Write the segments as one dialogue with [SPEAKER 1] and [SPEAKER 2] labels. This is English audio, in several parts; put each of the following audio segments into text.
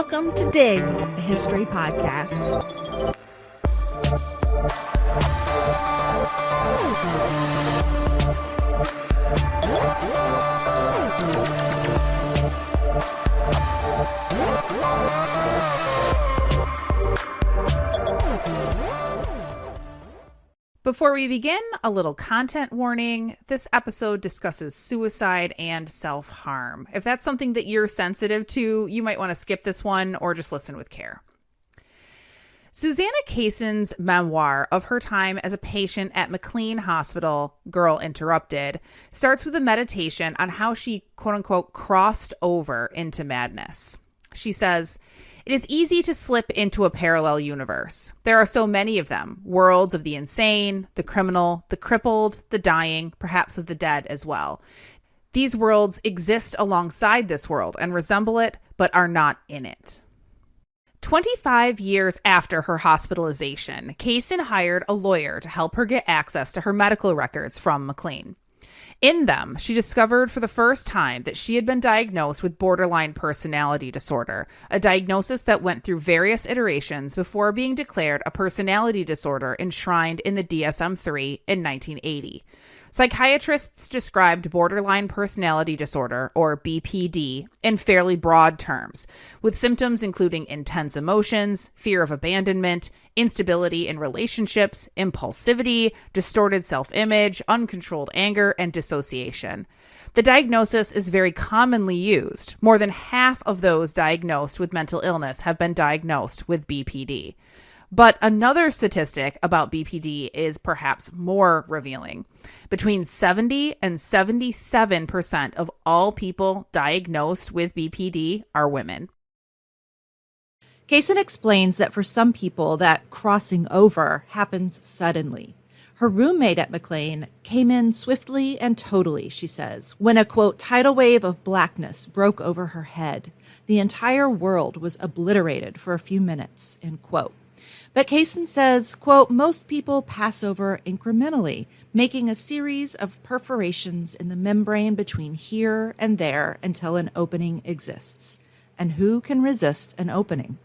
[SPEAKER 1] Welcome to Dig, a history podcast.
[SPEAKER 2] Before we begin, a little content warning. This episode discusses suicide and self-harm. If that's something that you're sensitive to, you might want to skip this one or just listen with care. Susanna Kayson's memoir of her time as a patient at McLean Hospital, Girl Interrupted, starts with a meditation on how she, quote-unquote, crossed over into madness. She says, "It is easy to slip into a parallel universe. There are so many of them, worlds of the insane, the criminal, the crippled, the dying, perhaps of the dead as well. These worlds exist alongside this world and resemble it, but are not in it." 25 years after her hospitalization, Kayson hired a lawyer to help her get access to her medical records from McLean. In them, she discovered for the first time that she had been diagnosed with borderline personality disorder, a diagnosis that went through various iterations before being declared a personality disorder enshrined in the DSM-III in 1980. Psychiatrists described borderline personality disorder, or BPD, in fairly broad terms, with symptoms including intense emotions, fear of abandonment, instability in relationships, impulsivity, distorted self-image, uncontrolled anger, and dissociation. The diagnosis is very commonly used. More than half of those diagnosed with mental illness have been diagnosed with BPD. But another statistic about BPD is perhaps more revealing. Between 70 and 77% of all people diagnosed with BPD are women.
[SPEAKER 3] Kayson explains that for some people, that crossing over happens suddenly. Her roommate at McLean came in swiftly and totally, she says, when a, quote, tidal wave of blackness broke over her head. The entire world was obliterated for a few minutes, end quote. But Kayson says, quote, most people pass over incrementally, making a series of perforations in the membrane between here and there until an opening exists. And who can resist an opening?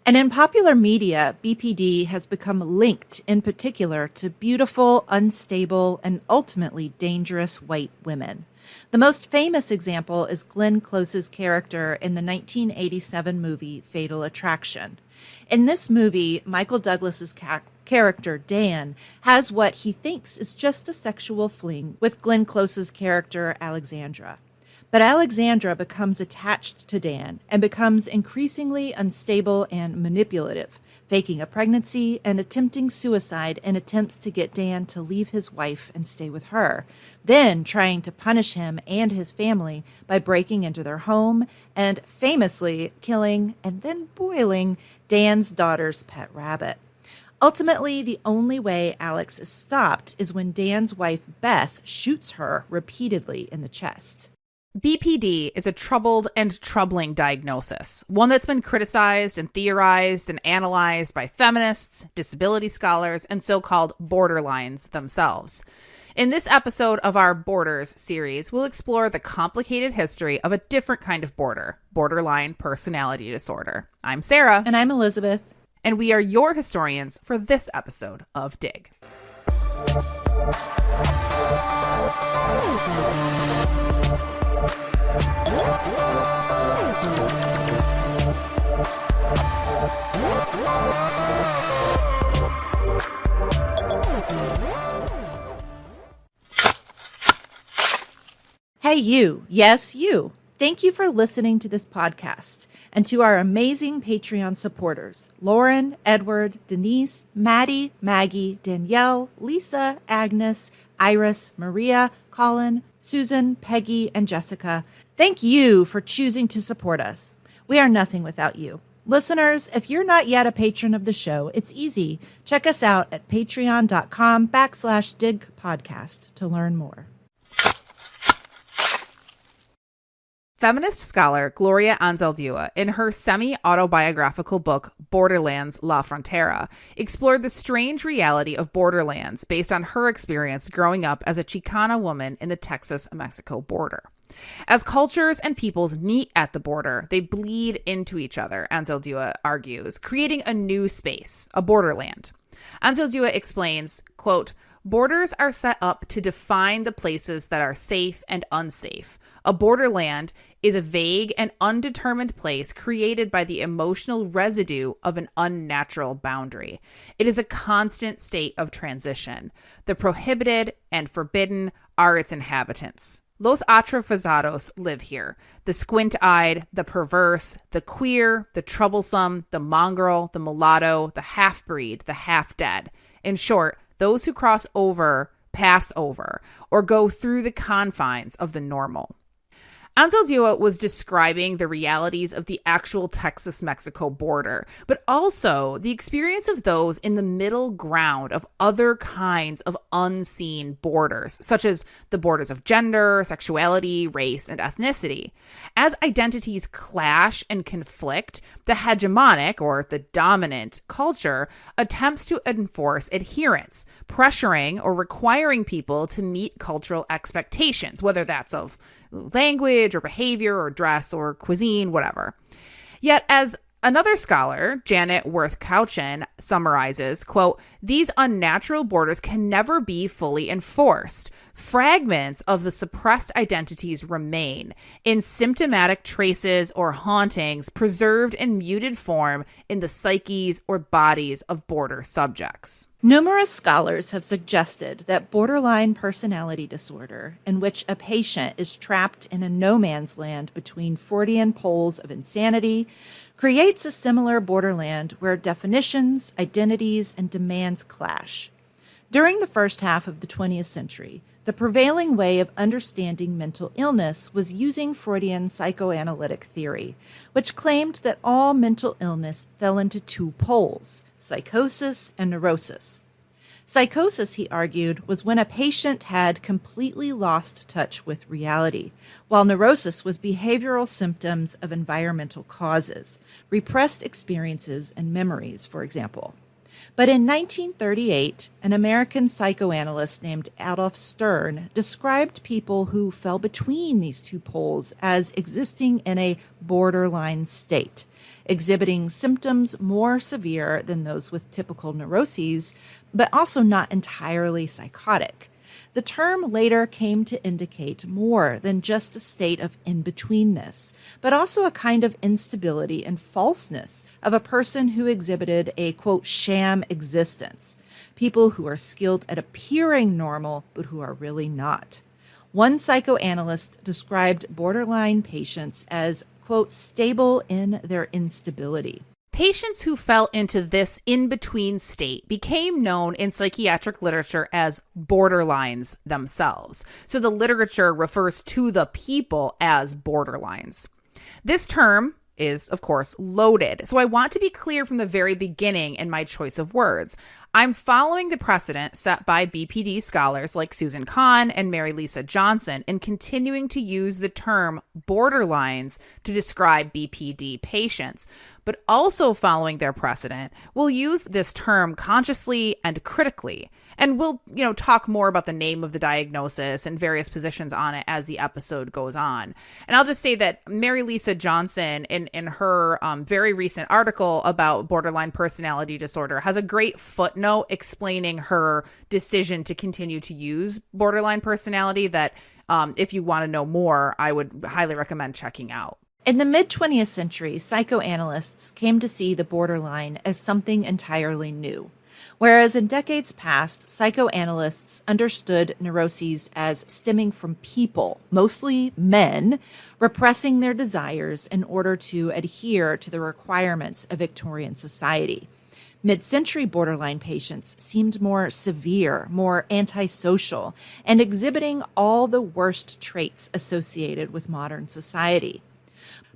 [SPEAKER 3] And in popular media, BPD has become linked in particular to beautiful, unstable, and ultimately dangerous white women. The most famous example is Glenn Close's character in the 1987 movie Fatal Attraction. In this movie, Michael Douglas's character, Dan, has what he thinks is just a sexual fling with Glenn Close's character, Alexandra. But Alexandra becomes attached to Dan and becomes increasingly unstable and manipulative, faking a pregnancy and attempting suicide in attempts to get Dan to leave his wife and stay with her, then trying to punish him and his family by breaking into their home and famously killing and then boiling Dan's daughter's pet rabbit. Ultimately, the only way Alex is stopped is when Dan's wife, Beth, shoots her repeatedly in the chest.
[SPEAKER 2] BPD is a troubled and troubling diagnosis, one that's been criticized and theorized and analyzed by feminists, disability scholars, and so-called borderlands themselves. In this episode of our Borders series, we'll explore the complicated history of a different kind of borderline personality disorder. I'm Sarah.
[SPEAKER 3] And I'm Elizabeth.
[SPEAKER 2] And we are your historians for this episode of Dig.
[SPEAKER 3] Hey, you. Yes, you. Thank you for listening to this podcast and to our amazing Patreon supporters, Lauren, Edward, Denise, Maddie, Maggie, Danielle, Lisa, Agnes, Iris, Maria, Colin, Susan, Peggy, and Jessica. Thank you for choosing to support us. We are nothing without you. Listeners, if you're not yet a patron of the show, it's easy. Check us out at patreon.com/digpodcast to learn more.
[SPEAKER 2] Feminist scholar Gloria Anzaldúa, in her semi-autobiographical book Borderlands, La Frontera, explored the strange reality of borderlands based on her experience growing up as a Chicana woman in the Texas-Mexico border. As cultures and peoples meet at the border, they bleed into each other, Anzaldúa argues, creating a new space, a borderland. Anzaldúa explains, quote, "Borders are set up to define the places that are safe and unsafe. A borderland is a vague and undetermined place created by the emotional residue of an unnatural boundary. It is a constant state of transition. The prohibited and forbidden are its inhabitants. Los atravesados live here. The squint-eyed, the perverse, the queer, the troublesome, the mongrel, the mulatto, the half-breed, the half-dead. In short, those who cross over, pass over, or go through the confines of the normal." Anzaldúa was describing the realities of the actual Texas-Mexico border, but also the experience of those in the middle ground of other kinds of unseen borders, such as the borders of gender, sexuality, race, and ethnicity. As identities clash and conflict, the hegemonic, or the dominant, culture attempts to enforce adherence, pressuring or requiring people to meet cultural expectations, whether that's of language or behavior or dress or cuisine, whatever. Yet, as another scholar, Janet Worth Couchin, summarizes, quote, "These unnatural borders can never be fully enforced. Fragments of the suppressed identities remain in symptomatic traces or hauntings preserved in muted form in the psyches or bodies of border subjects."
[SPEAKER 3] Numerous scholars have suggested that borderline personality disorder, in which a patient is trapped in a no man's land between Freudian poles of insanity, creates a similar borderland where definitions, identities, and demands clash. During the first half of the 20th century, the prevailing way of understanding mental illness was using Freudian psychoanalytic theory, which claimed that all mental illness fell into two poles, psychosis and neurosis. Psychosis, he argued, was when a patient had completely lost touch with reality, while neurosis was behavioral symptoms of environmental causes, repressed experiences and memories, for example. But in 1938, an American psychoanalyst named Adolf Stern described people who fell between these two poles as existing in a borderline state, exhibiting symptoms more severe than those with typical neuroses, but also not entirely psychotic. The term later came to indicate more than just a state of in-betweenness, but also a kind of instability and falseness of a person who exhibited a, quote, sham existence, people who are skilled at appearing normal, but who are really not. One psychoanalyst described borderline patients as, quote, stable in their instability.
[SPEAKER 2] Patients who fell into this in-between state became known in psychiatric literature as borderlines themselves. So the literature refers to the people as borderlines. This term is, of course, loaded. So I want to be clear from the very beginning in my choice of words. I'm following the precedent set by BPD scholars like Susan Kahn and Mary Lisa Johnson in continuing to use the term borderlines to describe BPD patients, but also following their precedent, we'll use this term consciously and critically. And we'll, talk more about the name of the diagnosis and various positions on it as the episode goes on. And I'll just say that Mary Lisa Johnson, in her very recent article about borderline personality disorder, has a great footnote explaining her decision to continue to use borderline personality that, if you want to know more, I would highly recommend checking out.
[SPEAKER 3] In the mid-20th century, psychoanalysts came to see the borderline as something entirely new. Whereas in decades past, psychoanalysts understood neuroses as stemming from people, mostly men, repressing their desires in order to adhere to the requirements of Victorian society. Mid-century borderline patients seemed more severe, more antisocial, and exhibiting all the worst traits associated with modern society.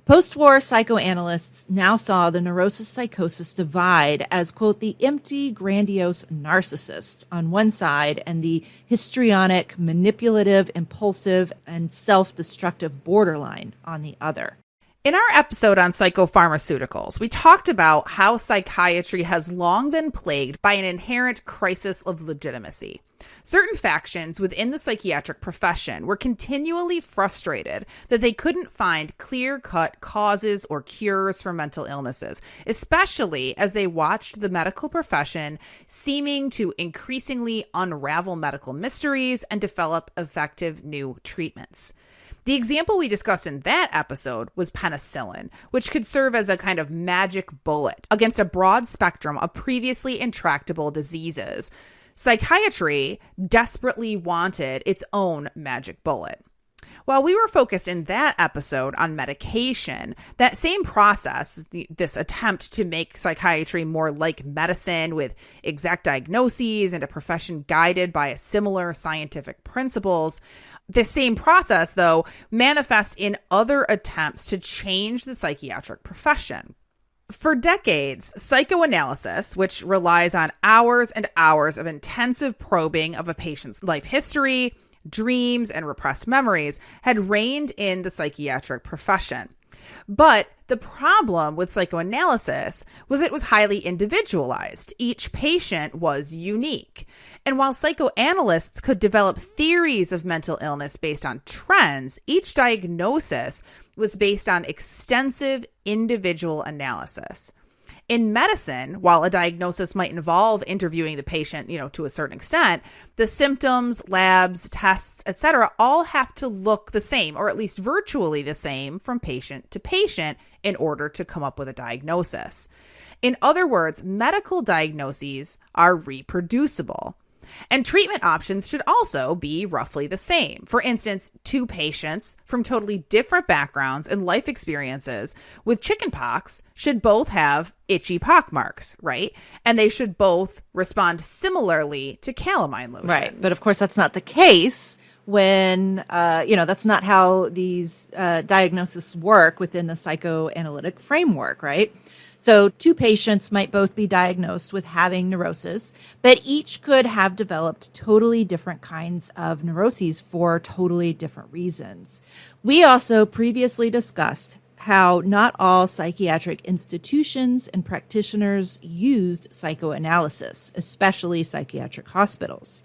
[SPEAKER 3] Post-war psychoanalysts now saw the neurosis-psychosis divide as, quote, the empty, grandiose narcissist on one side and the histrionic, manipulative, impulsive, and self-destructive borderline on the other.
[SPEAKER 2] In our episode on psychopharmaceuticals, we talked about how psychiatry has long been plagued by an inherent crisis of legitimacy. Certain factions within the psychiatric profession were continually frustrated that they couldn't find clear-cut causes or cures for mental illnesses, especially as they watched the medical profession seeming to increasingly unravel medical mysteries and develop effective new treatments. The example we discussed in that episode was penicillin, which could serve as a kind of magic bullet against a broad spectrum of previously intractable diseases. Psychiatry desperately wanted its own magic bullet. While we were focused in that episode on medication, that same process, this attempt to make psychiatry more like medicine with exact diagnoses and a profession guided by similar scientific principles, the same process, though, manifests in other attempts to change the psychiatric profession. For decades, psychoanalysis, which relies on hours and hours of intensive probing of a patient's life history, dreams, and repressed memories, had reigned in the psychiatric profession. But the problem with psychoanalysis was it was highly individualized. Each patient was unique. And while psychoanalysts could develop theories of mental illness based on trends, each diagnosis was based on extensive individual analysis. In medicine, while a diagnosis might involve interviewing the patient, to a certain extent, the symptoms, labs, tests, etc., all have to look the same, or at least virtually the same, from patient to patient in order to come up with a diagnosis. In other words, medical diagnoses are reproducible. And treatment options should also be roughly the same. For instance, two patients from totally different backgrounds and life experiences with chickenpox should both have itchy pockmarks, right? And they should both respond similarly to calamine lotion.
[SPEAKER 3] Right. But of course, that's not the case when, that's not how these diagnoses work within the psychoanalytic framework, right? So two patients might both be diagnosed with having neurosis, but each could have developed totally different kinds of neuroses for totally different reasons. We also previously discussed how not all psychiatric institutions and practitioners used psychoanalysis, especially psychiatric hospitals.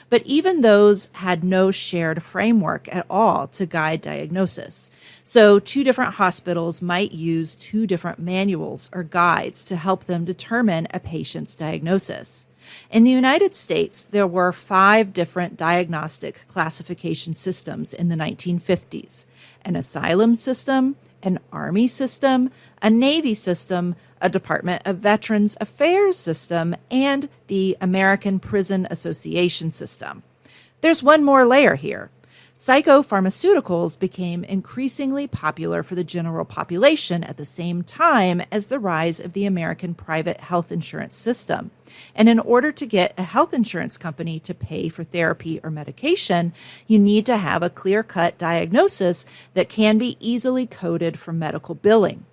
[SPEAKER 3] But even those had no shared framework at all to guide diagnosis. So two different hospitals might use two different manuals or guides to help them determine a patient's diagnosis. In the United States, there were 5 different diagnostic classification systems in the 1950s: an asylum system, an Army system, a Navy system, a Department of Veterans Affairs system, and the American Prison Association system. There's one more layer here. Psychopharmaceuticals became increasingly popular for the general population at the same time as the rise of the American private health insurance system. And in order to get a health insurance company to pay for therapy or medication, you need to have a clear-cut diagnosis that can be easily coded for medical billing.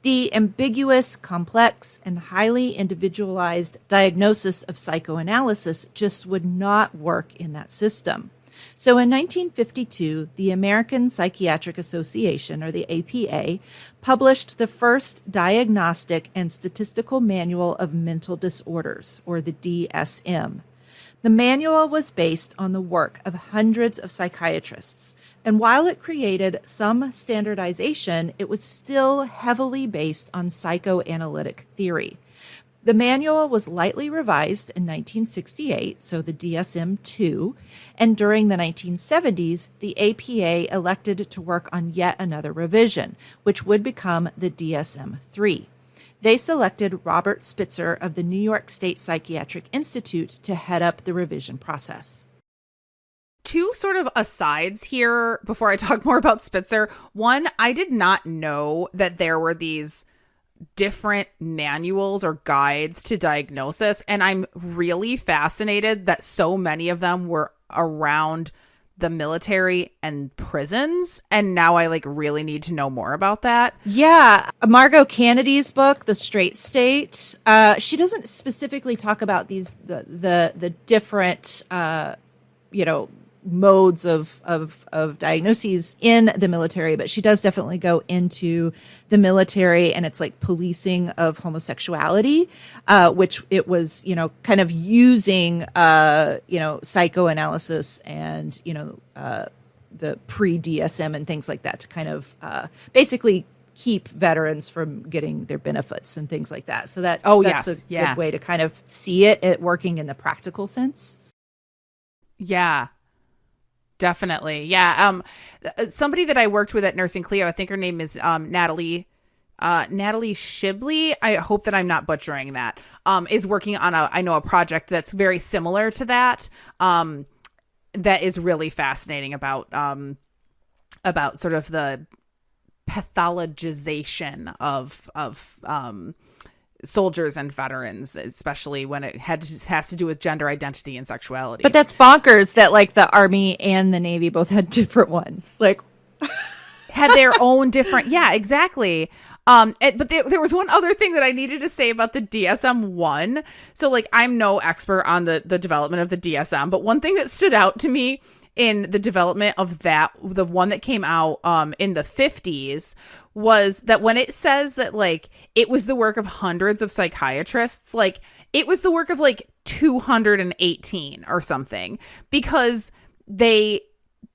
[SPEAKER 3] The ambiguous, complex, and highly individualized diagnosis of psychoanalysis just would not work in that system. So in 1952, the American Psychiatric Association, or the APA, published the first Diagnostic and Statistical Manual of Mental Disorders, or the DSM. The manual was based on the work of hundreds of psychiatrists, and while it created some standardization, it was still heavily based on psychoanalytic theory. The manual was lightly revised in 1968, so the DSM-II, and during the 1970s, the APA elected to work on yet another revision, which would become the DSM-III. They selected Robert Spitzer of the New York State Psychiatric Institute to head up the revision process.
[SPEAKER 2] Two sort of asides here before I talk more about Spitzer. One, I did not know that there were these different manuals or guides to diagnosis, and I'm really fascinated that so many of them were around the military and prisons, and now I really need to know more about that.
[SPEAKER 3] Yeah, Margot Kennedy's book, The Straight State, she doesn't specifically talk about these the different modes of diagnoses in the military, but she does definitely go into the military and it's like policing of homosexuality, which it was, kind of using, psychoanalysis and, the pre-DSM and things like that to kind of basically keep veterans from getting their benefits and things like that. So that's a good way to kind of see it working in the practical sense.
[SPEAKER 2] Yeah. Definitely. Yeah. Somebody that I worked with at Nursing Cleo, I think her name is Natalie Shibley. I hope that I'm not butchering that. Is working on a project that's very similar to that. That is really fascinating about sort of the pathologization of soldiers and veterans, especially when it has to do with gender identity and sexuality.
[SPEAKER 3] But that's bonkers that like the Army and the Navy both had different ones. Like
[SPEAKER 2] had their own different. Yeah, exactly. But there was one other thing that I needed to say about the DSM-1. So like, I'm no expert on the development of the DSM, but one thing that stood out to me in the development of the one that came out in the 50s was that when it says that like it was the work of hundreds of psychiatrists, like it was the work of like 218 or something, because they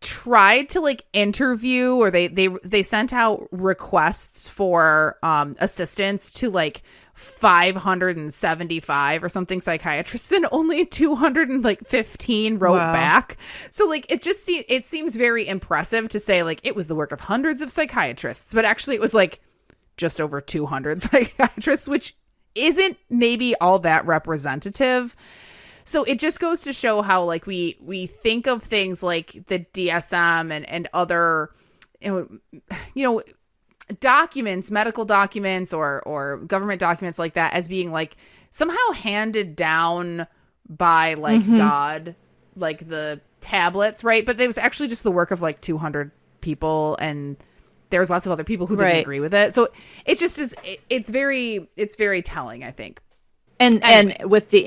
[SPEAKER 2] tried to like interview, or they sent out requests for assistance to like 575 or something psychiatrists, and only 215 wrote back. So like it seems very impressive to say like it was the work of hundreds of psychiatrists, but actually it was like just over 200 psychiatrists, which isn't maybe all that representative. So it just goes to show how like we think of things like the DSM and other documents, medical documents or government documents like that as being like somehow handed down by like God, like the tablets, right? But it was actually just the work of like 200 people, and there was lots of other people who didn't agree with it. So it just is. It's very telling, I think.
[SPEAKER 3] And anyway. And with the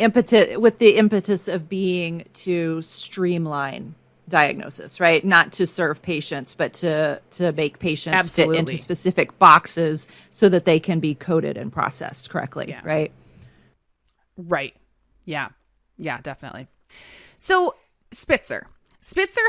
[SPEAKER 3] impetus of being to streamline diagnosis, right? Not to serve patients, but to make patients fit into specific boxes so that they can be coded and processed correctly, right?
[SPEAKER 2] Right. Yeah. Yeah, definitely. So Spitzer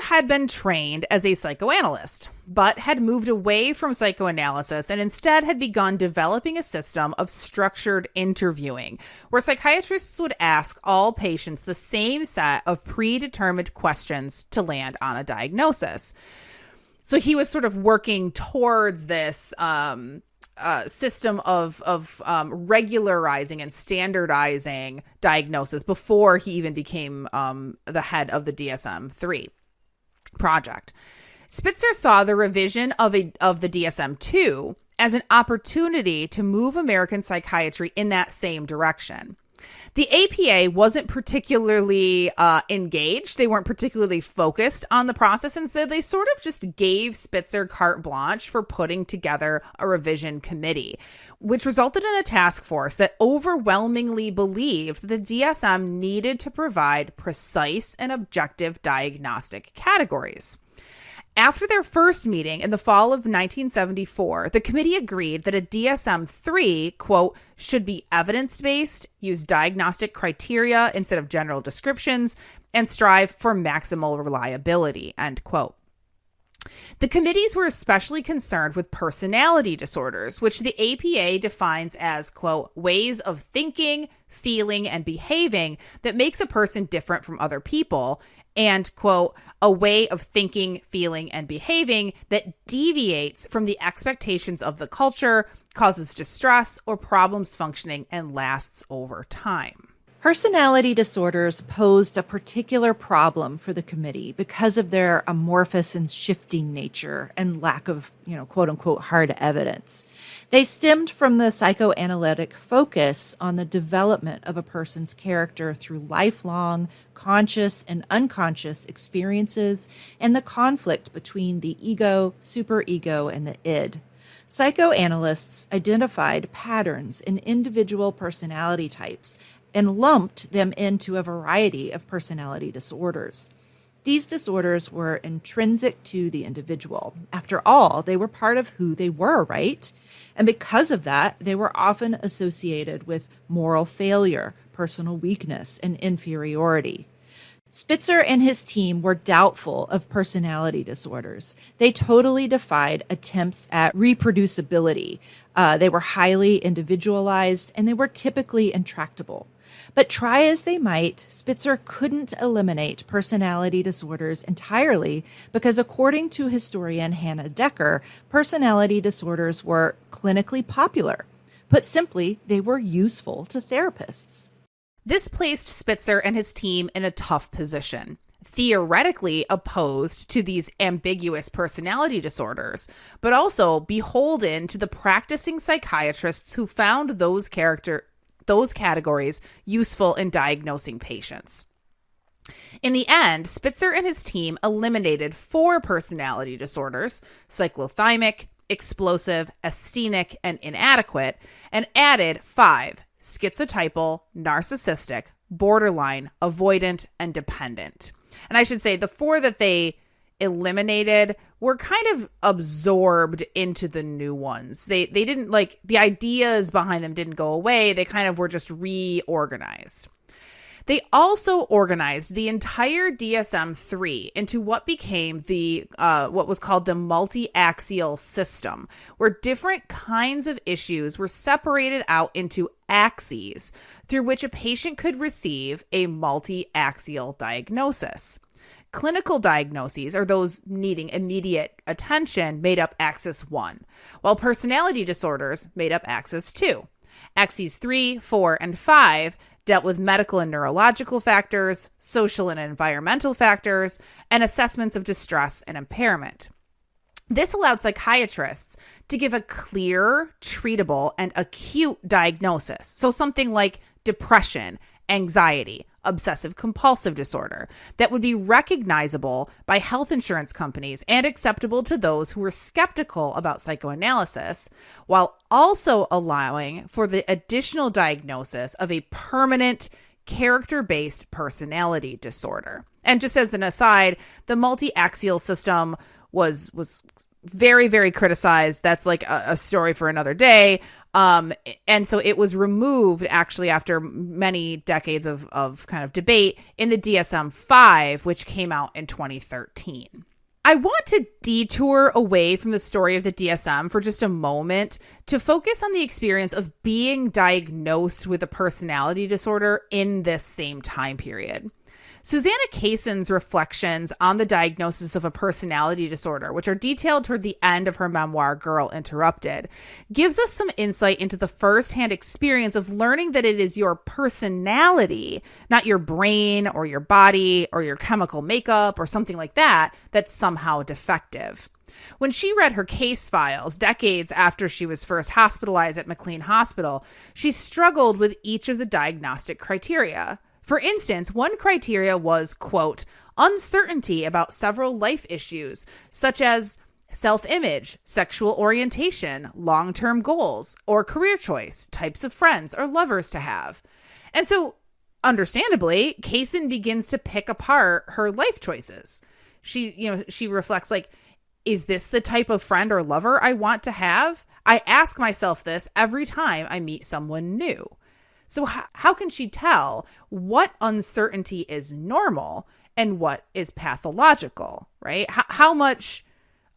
[SPEAKER 2] had been trained as a psychoanalyst, but had moved away from psychoanalysis and instead had begun developing a system of structured interviewing, where psychiatrists would ask all patients the same set of predetermined questions to land on a diagnosis. So he was sort of working towards this system of regularizing and standardizing diagnosis before he even became the head of the DSM-III project. Spitzer saw the revision of the DSM-II as an opportunity to move American psychiatry in that same direction. The APA wasn't particularly engaged. They weren't particularly focused on the process. Instead, they sort of just gave Spitzer carte blanche for putting together a revision committee, which resulted in a task force that overwhelmingly believed the DSM needed to provide precise and objective diagnostic categories. After their first meeting in the fall of 1974, the committee agreed that a DSM-III, quote, should be evidence-based, use diagnostic criteria instead of general descriptions, and strive for maximal reliability, end quote. The committees were especially concerned with personality disorders, which the APA defines as, quote, ways of thinking, feeling, and behaving that makes a person different from other people, and, quote, a way of thinking, feeling, and behaving that deviates from the expectations of the culture, causes distress or problems functioning, and lasts over time.
[SPEAKER 3] Personality disorders posed a particular problem for the committee because of their amorphous and shifting nature and lack of, quote unquote, hard evidence. They stemmed from the psychoanalytic focus on the development of a person's character through lifelong, conscious and unconscious experiences and the conflict between the ego, superego, and the id. Psychoanalysts identified patterns in individual personality types and lumped them into a variety of personality disorders. These disorders were intrinsic to the individual. After all, they were part of who they were, right? And because of that, they were often associated with moral failure, personal weakness, and inferiority. Spitzer and his team were doubtful of personality disorders. They totally defied attempts at reproducibility. They were highly individualized, and they were typically intractable. But try as they might, Spitzer couldn't eliminate personality disorders entirely because, according to historian Hannah Decker, personality disorders were clinically popular. Put simply, they were useful to therapists.
[SPEAKER 2] This placed Spitzer and his team in a tough position. Theoretically opposed to these ambiguous personality disorders, but also beholden to the practicing psychiatrists who found those categories useful in diagnosing patients. In the end, Spitzer and his team eliminated 4 personality disorders: cyclothymic, explosive, asthenic, and inadequate, and added 5: schizotypal, narcissistic, borderline, avoidant, and dependent. And I should say the 4 that they eliminated were kind of absorbed into the new ones. They didn't, like, the ideas behind them didn't go away. They kind of were just reorganized. They also organized the entire DSM-III into what became the what was called the multi-axial system, where different kinds of issues were separated out into axes through which a patient could receive a multi-axial diagnosis. Clinical diagnoses, or those needing immediate attention, made up axis 1, while personality disorders made up axis 2. Axes 3, 4, and 5 dealt with medical and neurological factors, social and environmental factors, and assessments of distress and impairment. This allowed psychiatrists to give a clear, treatable, and acute diagnosis. So something like depression, anxiety, obsessive compulsive disorder, that would be recognizable by health insurance companies and acceptable to those who were skeptical about psychoanalysis, while also allowing for the additional diagnosis of a permanent character-based personality disorder. And just as an aside, the multi-axial system was very, very criticized. That's like a story for another day. And so it was removed actually after many decades of kind of debate in the DSM-V, which came out in 2013. I want to detour away from the story of the DSM for just a moment to focus on the experience of being diagnosed with a personality disorder in this same time period. Susanna Kaysen's reflections on the diagnosis of a personality disorder, which are detailed toward the end of her memoir, Girl Interrupted, gives us some insight into the firsthand experience of learning that it is your personality, not your brain or your body or your chemical makeup or something like that, that's somehow defective. When she read her case files decades after she was first hospitalized at McLean Hospital, she struggled with each of the diagnostic criteria. For instance, one criteria was, quote, uncertainty about several life issues, such as self-image, sexual orientation, long-term goals, or career choice, types of friends or lovers to have. And so, understandably, Kaysen begins to pick apart her life choices. She reflects, like, is this the type of friend or lover I want to have? I ask myself this every time I meet someone new. So how can she tell what uncertainty is normal and what is pathological, right? How much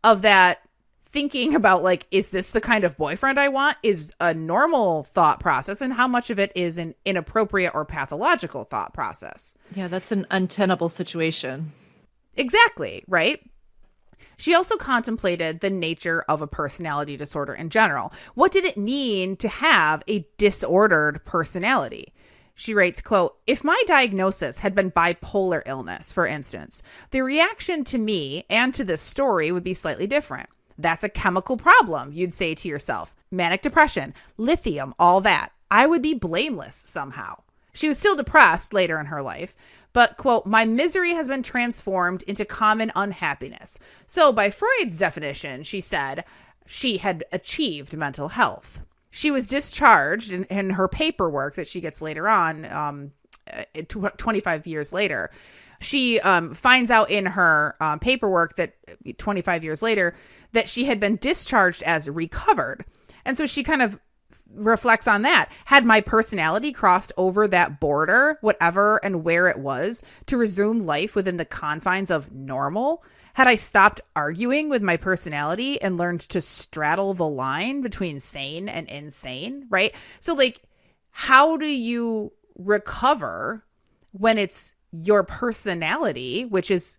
[SPEAKER 2] of that thinking about, like, is this the kind of boyfriend I want is a normal thought process, and how much of it is an inappropriate or pathological thought process?
[SPEAKER 3] Yeah, that's an untenable situation.
[SPEAKER 2] Exactly, right? She also contemplated the nature of a personality disorder in general. What did it mean to have a disordered personality? She writes, quote, if my diagnosis had been bipolar illness, for instance, the reaction to me and to this story would be slightly different. That's a chemical problem, you'd say to yourself. Manic depression, lithium, all that. I would be blameless somehow. She was still depressed later in her life, but, quote, my misery has been transformed into common unhappiness. So by Freud's definition, she said she had achieved mental health. She was discharged in her paperwork that she gets later on 25 years later. She finds out in her paperwork that 25 years later that she had been discharged as recovered. And so she kind of reflects on that. Had my personality crossed over that border, whatever and where it was, to resume life within the confines of normal? Had I stopped arguing with my personality and learned to straddle the line between sane and insane, right? So like, how do you recover when it's your personality, which is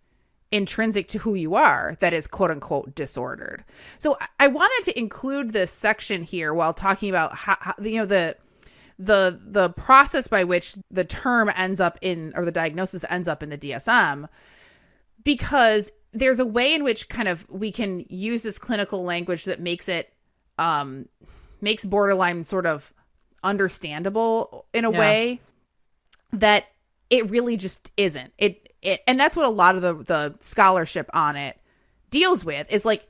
[SPEAKER 2] intrinsic to who you are, that is quote unquote disordered? So I wanted to include this section here while talking about how the process by which the term ends up in, or the diagnosis ends up in the DSM, because there's a way in which kind of we can use this clinical language that makes it makes borderline sort of understandable in a way that it really just isn't. And that's what a lot of the scholarship on it deals with, is like,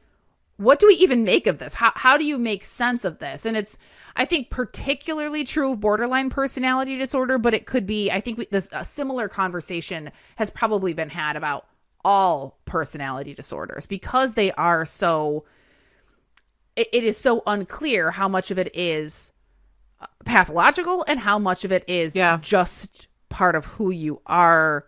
[SPEAKER 2] what do we even make of this? How do you make sense of this? And it's, I think, particularly true of borderline personality disorder, but it could be, I think a similar conversation has probably been had about all personality disorders, because they are so, it is so unclear how much of it is pathological and how much of it is just part of who you are.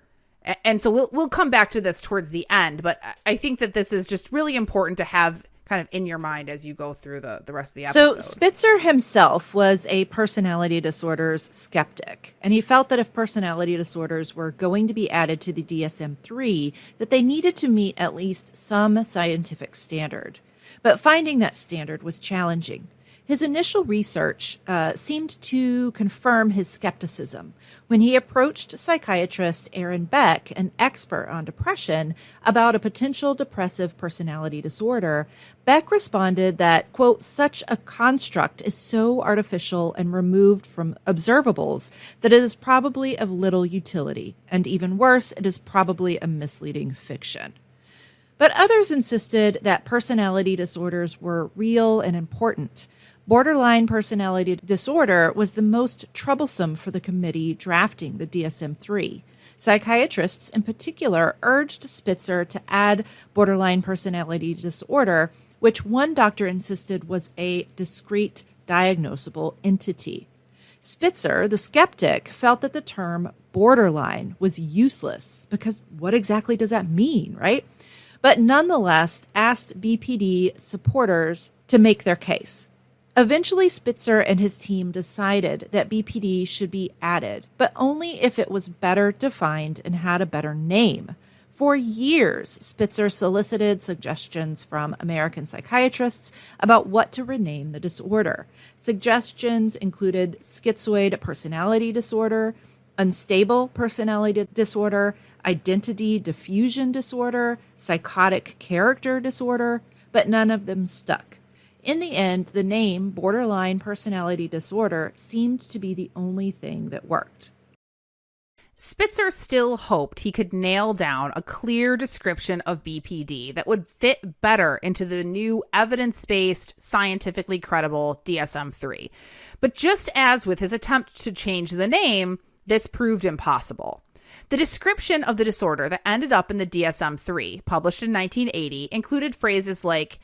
[SPEAKER 2] And so we'll come back to this towards the end, but I think that this is just really important to have kind of in your mind as you go through the rest of the episode.
[SPEAKER 3] So Spitzer himself was a personality disorders skeptic, and he felt that if personality disorders were going to be added to the DSM-III, that they needed to meet at least some scientific standard. But finding that standard was challenging. His initial research seemed to confirm his skepticism. When he approached psychiatrist Aaron Beck, an expert on depression, about a potential depressive personality disorder, Beck responded that, quote, such a construct is so artificial and removed from observables that it is probably of little utility, and even worse, it is probably a misleading fiction. But others insisted that personality disorders were real and important. Borderline personality disorder was the most troublesome for the committee drafting the DSM-III. Psychiatrists in particular urged Spitzer to add borderline personality disorder, which one doctor insisted was a discrete diagnosable entity. Spitzer, the skeptic, felt that the term borderline was useless, because what exactly does that mean, right? But nonetheless asked BPD supporters to make their case. Eventually, Spitzer and his team decided that BPD should be added, but only if it was better defined and had a better name. For years, Spitzer solicited suggestions from American psychiatrists about what to rename the disorder. Suggestions included schizoid personality disorder, unstable personality disorder, identity diffusion disorder, psychotic character disorder, but none of them stuck. In the end, the name borderline personality disorder seemed to be the only thing that worked.
[SPEAKER 2] Spitzer still hoped he could nail down a clear description of BPD that would fit better into the new evidence-based, scientifically credible DSM-III. But just as with his attempt to change the name, this proved impossible. The description of the disorder that ended up in the DSM-III, published in 1980, included phrases like,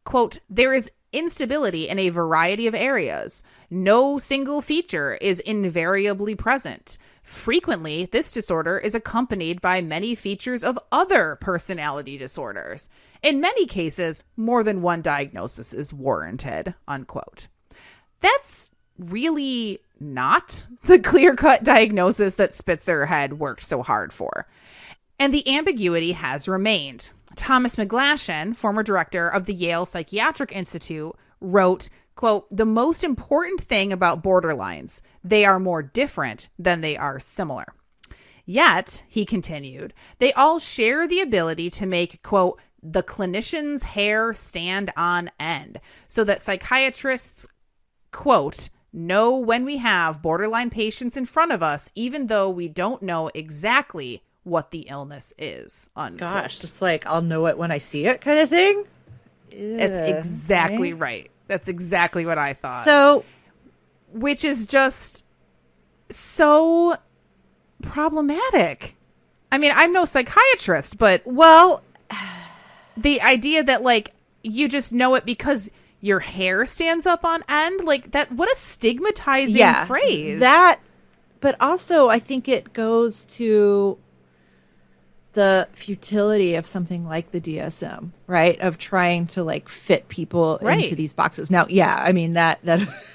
[SPEAKER 2] quote, there is instability in a variety of areas. No single feature is invariably present. Frequently, this disorder is accompanied by many features of other personality disorders. In many cases, more than one diagnosis is warranted, unquote. That's really not the clear-cut diagnosis that Spitzer had worked so hard for. And the ambiguity has remained. Thomas McGlashan, former director of the Yale Psychiatric Institute, wrote, quote, the most important thing about borderlines, they are more different than they are similar. Yet, he continued, they all share the ability to make, quote, the clinician's hair stand on end, so that psychiatrists, quote, know when we have borderline patients in front of us, even though we don't know exactly what the illness is, unquote.
[SPEAKER 3] Gosh, it's like, I'll know it when I see it kind of thing.
[SPEAKER 2] It's exactly right. That's exactly what I thought.
[SPEAKER 3] So,
[SPEAKER 2] which is just so problematic. I mean, I'm no psychiatrist, but
[SPEAKER 3] Well,
[SPEAKER 2] the idea that like you just know it because your hair stands up on end, like that, what a stigmatizing phrase.
[SPEAKER 3] That, but also I think it goes to the futility of something like the DSM, right? Of trying to like fit people into these boxes. Now, yeah, I mean, that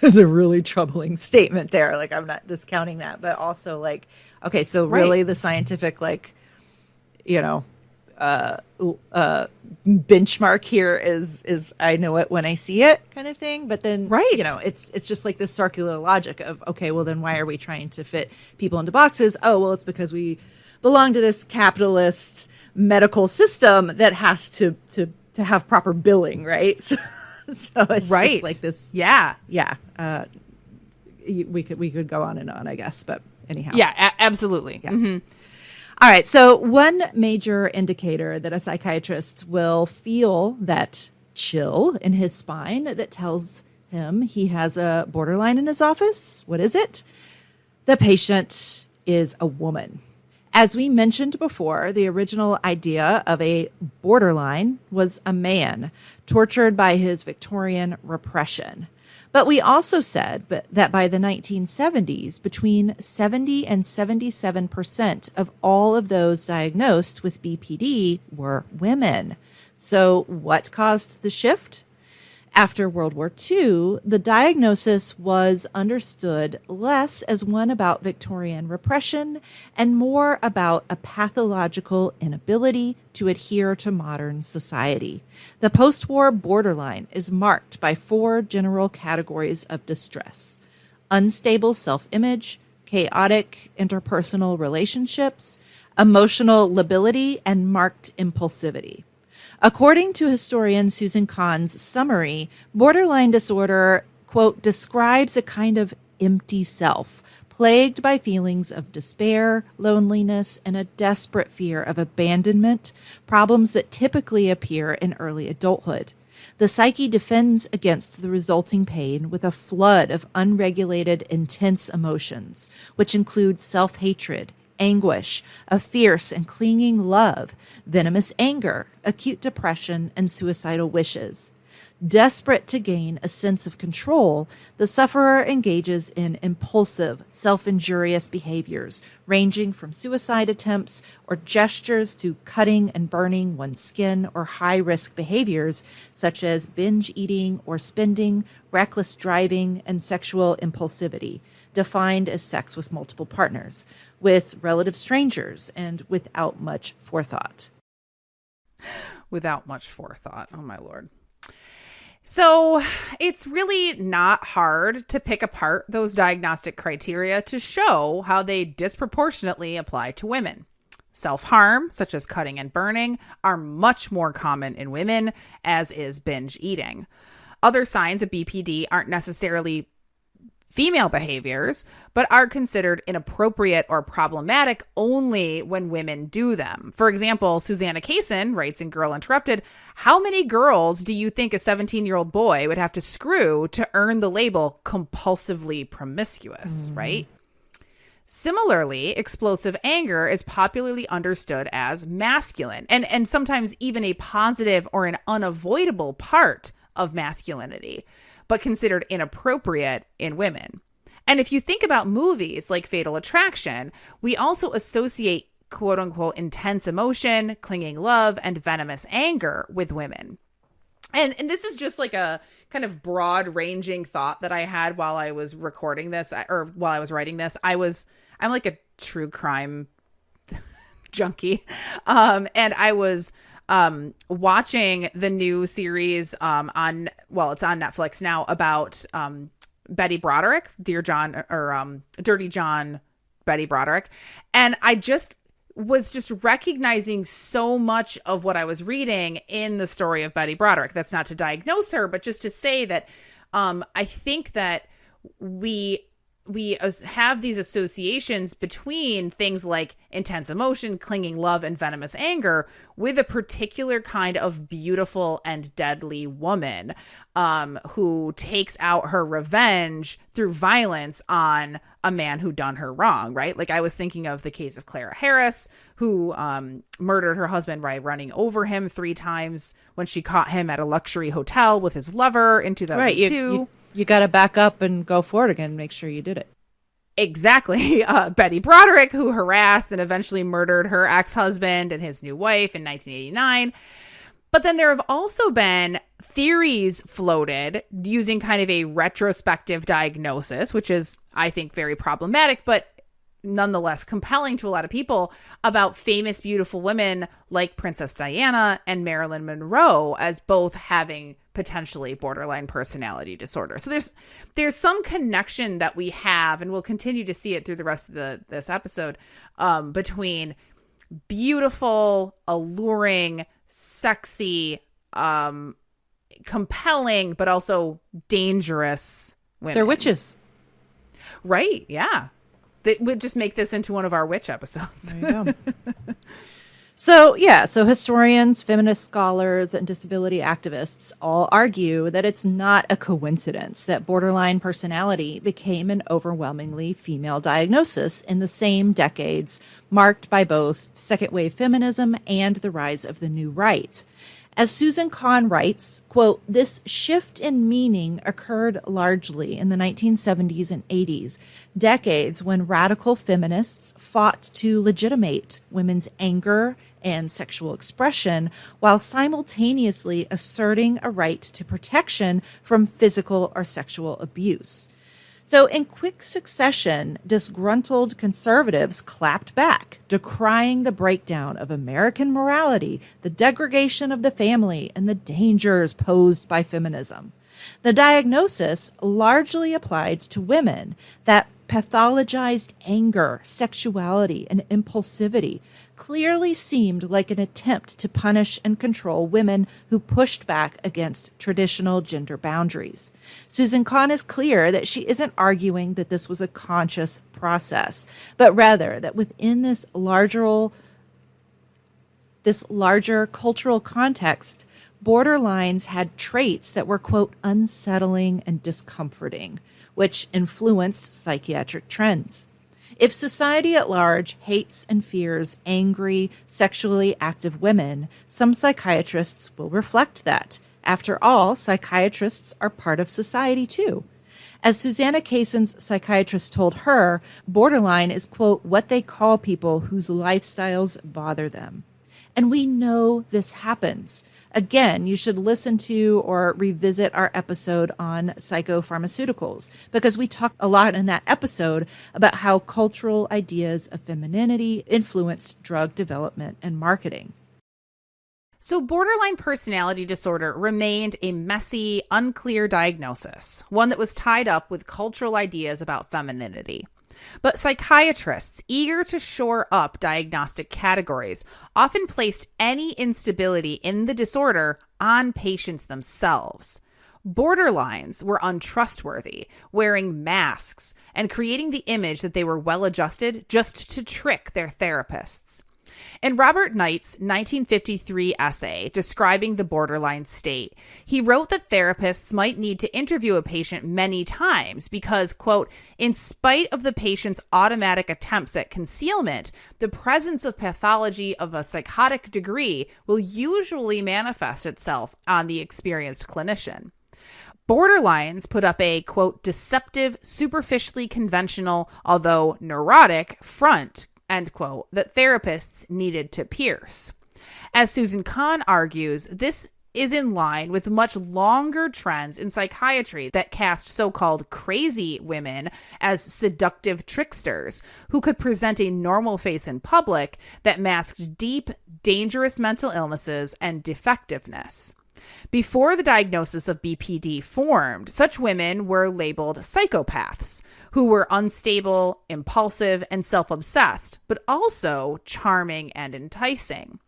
[SPEAKER 3] is a really troubling statement there. Like, I'm not discounting that, but also like, okay, so really the scientific, like, you know, benchmark here is I know it when I see it kind of thing. But then, you know, it's just like this circular logic of, okay, well then why are we trying to fit people into boxes? Oh, well, it's because we belong to this capitalist medical system that has to have proper billing, right? So it's just like this.
[SPEAKER 2] Yeah.
[SPEAKER 3] We could go on and on, I guess, but anyhow.
[SPEAKER 2] Yeah, absolutely.
[SPEAKER 3] Yeah. Mm-hmm. All right. So one major indicator that a psychiatrist will feel that chill in his spine that tells him he has a borderline in his office. What is it? The patient is a woman. As we mentioned before, the original idea of a borderline was a man tortured by his Victorian repression. But we also said that by the 1970s, between 70 and 77% of all of those diagnosed with BPD were women. So what caused the shift? After World War II, the diagnosis was understood less as one about Victorian repression and more about a pathological inability to adhere to modern society. The post-war borderline is marked by 4 general categories of distress: unstable self-image, chaotic interpersonal relationships, emotional lability, and marked impulsivity. According to historian Susan Kahn's summary, borderline disorder, quote, describes a kind of empty self, plagued by feelings of despair, loneliness, and a desperate fear of abandonment, problems that typically appear in early adulthood. The psyche defends against the resulting pain with a flood of unregulated, intense emotions, which include self-hatred, anguish, a fierce and clinging love, venomous anger, acute depression, and suicidal wishes. Desperate to gain a sense of control, the sufferer engages in impulsive, self-injurious behaviors, ranging from suicide attempts or gestures to cutting and burning one's skin, or high-risk behaviors such as binge eating or spending, reckless driving, and sexual impulsivity, defined as sex with multiple partners, with relative strangers, and without much forethought.
[SPEAKER 2] Without much forethought. Oh, my Lord. So it's really not hard to pick apart those diagnostic criteria to show how they disproportionately apply to women. Self-harm, such as cutting and burning, are much more common in women, as is binge eating. Other signs of BPD aren't necessarily female behaviors, but are considered inappropriate or problematic only when women do them. For example, Susanna Kaysen writes in Girl Interrupted, how many girls do you think a 17-year-old boy would have to screw to earn the label compulsively promiscuous, right? Similarly, explosive anger is popularly understood as masculine and sometimes even a positive or an unavoidable part of masculinity, but considered inappropriate in women. And if you think about movies like Fatal Attraction, we also associate quote unquote intense emotion, clinging love, and venomous anger with women. And this is just like a kind of broad ranging thought that I had while I was recording this, or while I was writing this. I'm like a true crime junkie. And I was watching the new series it's on Netflix now, about Betty Broderick, Dirty John Betty Broderick. And I was recognizing so much of what I was reading in the story of Betty Broderick. That's not to diagnose her, but just to say that I think that we have these associations between things like intense emotion, clinging love, and venomous anger with a particular kind of beautiful and deadly woman who takes out her revenge through violence on a man who done her wrong, right? Like I was thinking of the case of Clara Harris, who murdered her husband by running over him 3 times when she caught him at a luxury hotel with his lover in 2002.
[SPEAKER 3] Right, you got to back up and go forward again and make sure you did it.
[SPEAKER 2] Exactly. Betty Broderick, who harassed and eventually murdered her ex-husband and his new wife in 1989. But then there have also been theories floated using kind of a retrospective diagnosis, which is, I think, very problematic, but nonetheless compelling to a lot of people, about famous, beautiful women like Princess Diana and Marilyn Monroe as both having potentially borderline personality disorder. So there's some connection that we have, and we'll continue to see it through the rest of this episode, between beautiful, alluring, sexy, compelling, but also dangerous women.
[SPEAKER 3] They're witches.
[SPEAKER 2] Right. Yeah. That would just make this into one of our witch episodes.
[SPEAKER 3] There you go. So historians, feminist scholars, and disability activists all argue that it's not a coincidence that borderline personality became an overwhelmingly female diagnosis in the same decades, marked by both second-wave feminism and the rise of the new right. As Susan Kahn writes, quote, "This shift in meaning occurred largely in the 1970s and 80s, decades when radical feminists fought to legitimate women's anger and sexual expression while simultaneously asserting a right to protection from physical or sexual abuse. So in quick succession, disgruntled conservatives clapped back, decrying the breakdown of American morality, the degradation of the family, and the dangers posed by feminism. The diagnosis largely applied to women that pathologized anger, sexuality, and impulsivity clearly seemed like an attempt to punish and control women who pushed back against traditional gender boundaries. Susan Kahn is clear that she isn't arguing that this was a conscious process, but rather that within this larger cultural context, borderlines had traits that were, quote, unsettling and discomforting, which influenced psychiatric trends. If society at large hates and fears angry, sexually active women, some psychiatrists will reflect that. After all, psychiatrists are part of society too. As Susanna Kaysen's psychiatrist told her, borderline is, quote, what they call people whose lifestyles bother them. And we know this happens. Again, you should listen to or revisit our episode on psychopharmaceuticals, because we talked a lot in that episode about how cultural ideas of femininity influenced drug development and marketing.
[SPEAKER 2] So borderline personality disorder remained a messy, unclear diagnosis, one that was tied up with cultural ideas about femininity. But psychiatrists, eager to shore up diagnostic categories, often placed any instability in the disorder on patients themselves. Borderlines were untrustworthy, wearing masks and creating the image that they were well-adjusted just to trick their therapists. In Robert Knight's 1953 essay describing the borderline state, he wrote that therapists might need to interview a patient many times because, quote, in spite of the patient's automatic attempts at concealment, the presence of pathology of a psychotic degree will usually manifest itself on the experienced clinician. Borderlines put up a, quote, deceptive, superficially conventional, although neurotic, front, end quote, that therapists needed to pierce. As Susan Kahn argues, this is in line with much longer trends in psychiatry that cast so-called crazy women as seductive tricksters who could present a normal face in public that masked deep, dangerous mental illnesses and defectiveness. Before the diagnosis of BPD formed, such women were labeled psychopaths, who were unstable, impulsive, and self-obsessed, but also charming and enticing.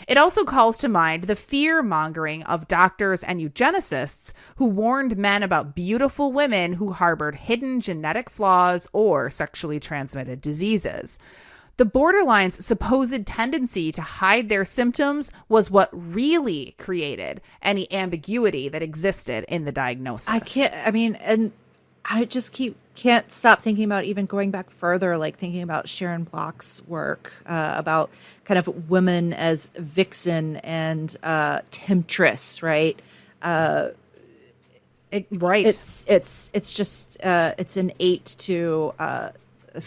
[SPEAKER 2] It also calls to mind the fear-mongering of doctors and eugenicists who warned men about beautiful women who harbored hidden genetic flaws or sexually transmitted diseases. The borderline's supposed tendency to hide their symptoms was what really created any ambiguity that existed in the diagnosis.
[SPEAKER 3] And I just keep can't stop thinking about even going back further, like thinking about Sharon Bloch's work about kind of women as vixen and temptress, right?
[SPEAKER 2] Right.
[SPEAKER 3] It's just it's innate to fear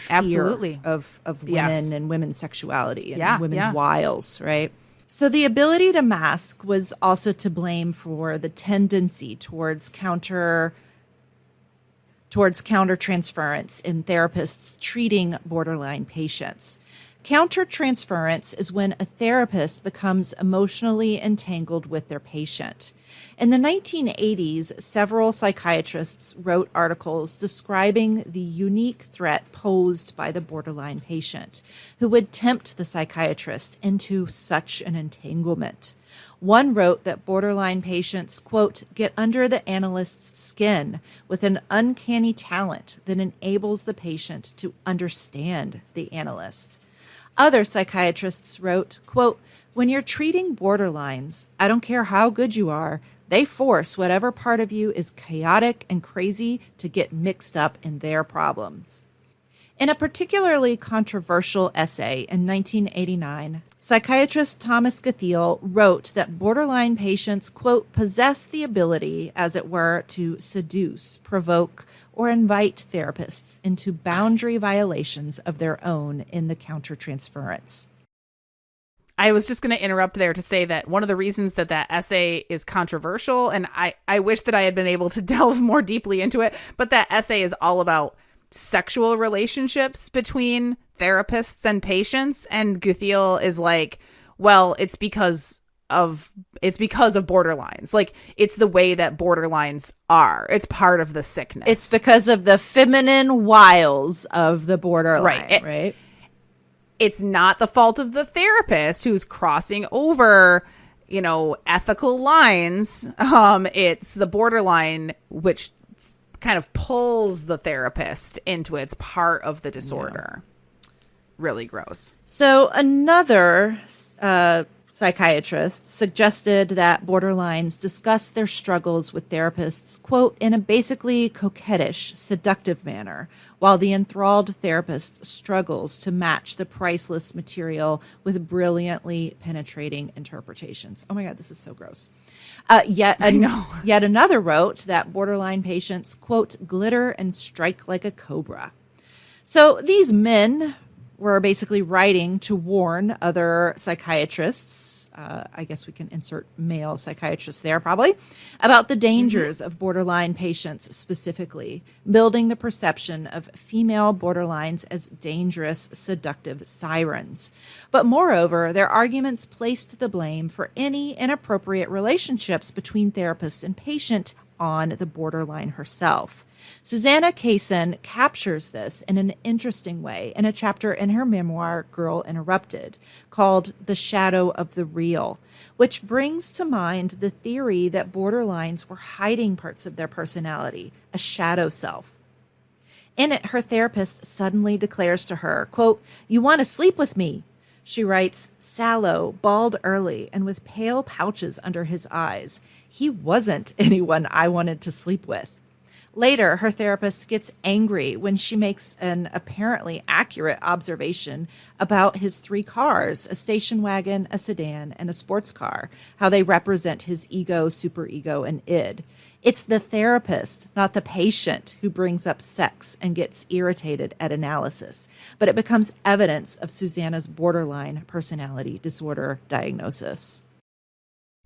[SPEAKER 2] Absolutely.
[SPEAKER 3] of women
[SPEAKER 2] Yes.
[SPEAKER 3] and women's sexuality and
[SPEAKER 2] Yeah,
[SPEAKER 3] women's
[SPEAKER 2] yeah.
[SPEAKER 3] wiles, right? So the ability to mask was also to blame for the tendency towards countertransference in therapists treating borderline patients. Countertransference is when a therapist becomes emotionally entangled with their patient. In the 1980s, several psychiatrists wrote articles describing the unique threat posed by the borderline patient, who would tempt the psychiatrist into such an entanglement. One wrote that borderline patients, quote, get under the analyst's skin with an uncanny talent that enables the patient to understand the analyst. Other psychiatrists wrote, quote, when you're treating borderlines, I don't care how good you are, they force whatever part of you is chaotic and crazy to get mixed up in their problems. In a particularly controversial essay in 1989, psychiatrist Thomas Gathiel wrote that borderline patients, quote, possess the ability, as it were, to seduce, provoke, or invite therapists into boundary violations of their own in the countertransference.
[SPEAKER 2] I was just going to interrupt there to say that one of the reasons that essay is controversial, and I wish that I had been able to delve more deeply into it, but that essay is all about sexual relationships between therapists and patients. And Guthiel is like, well, it's because of borderlines. Like, it's the way that borderlines are. It's part of the sickness.
[SPEAKER 3] It's because of the feminine wiles of the borderline, right?
[SPEAKER 2] It's not the fault of the therapist who's crossing over, ethical lines. It's the borderline which kind of pulls the therapist into it. It's part of the disorder. Yeah. Really gross.
[SPEAKER 3] So another psychiatrist suggested that borderlines discuss their struggles with therapists, quote, in a basically coquettish, seductive manner, while the enthralled therapist struggles to match the priceless material with brilliantly penetrating interpretations. Oh my God, this is so gross. Yet another wrote that borderline patients, quote, glitter and strike like a cobra. So these men were basically writing to warn other psychiatrists, I guess we can insert male psychiatrists there probably, about the dangers of borderline patients specifically, building the perception of female borderlines as dangerous, seductive sirens. But moreover, their arguments placed the blame for any inappropriate relationships between therapist and patient on the borderline herself. Susanna Kaysen captures this in an interesting way in a chapter in her memoir, Girl Interrupted, called The Shadow of the Real, which brings to mind the theory that borderlines were hiding parts of their personality, a shadow self. In it, her therapist suddenly declares to her, quote, you want to sleep with me? She writes, sallow, bald early, and with pale pouches under his eyes. He wasn't anyone I wanted to sleep with. Later, her therapist gets angry when she makes an apparently accurate observation about his 3 cars, a station wagon, a sedan, and a sports car, how they represent his ego, superego, and id. It's the therapist, not the patient, who brings up sex and gets irritated at analysis, but it becomes evidence of Susanna's borderline personality disorder diagnosis.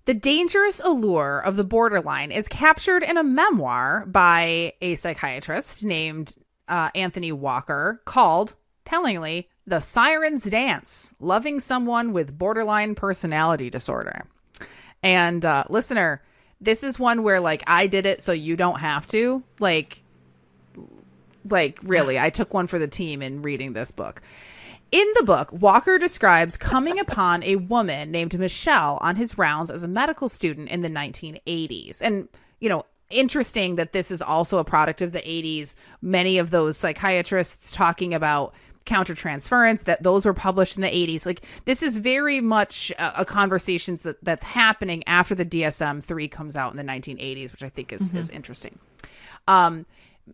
[SPEAKER 2] The dangerous allure of the borderline is captured in a memoir by a psychiatrist named Anthony Walker called, tellingly, The Siren's Dance, Loving Someone with Borderline Personality Disorder. And listener, this is one where, like, I did it so you don't have to. Like really, I took one for the team in reading this book. In the book, Walker describes coming upon a woman named Michelle on his rounds as a medical student in the 1980s. And, interesting that this is also a product of the 80s. Many of those psychiatrists talking about countertransference, that those were published in the 80s. Like, this is very much a conversation that's happening after the DSM-III comes out in the 1980s, which I think is interesting.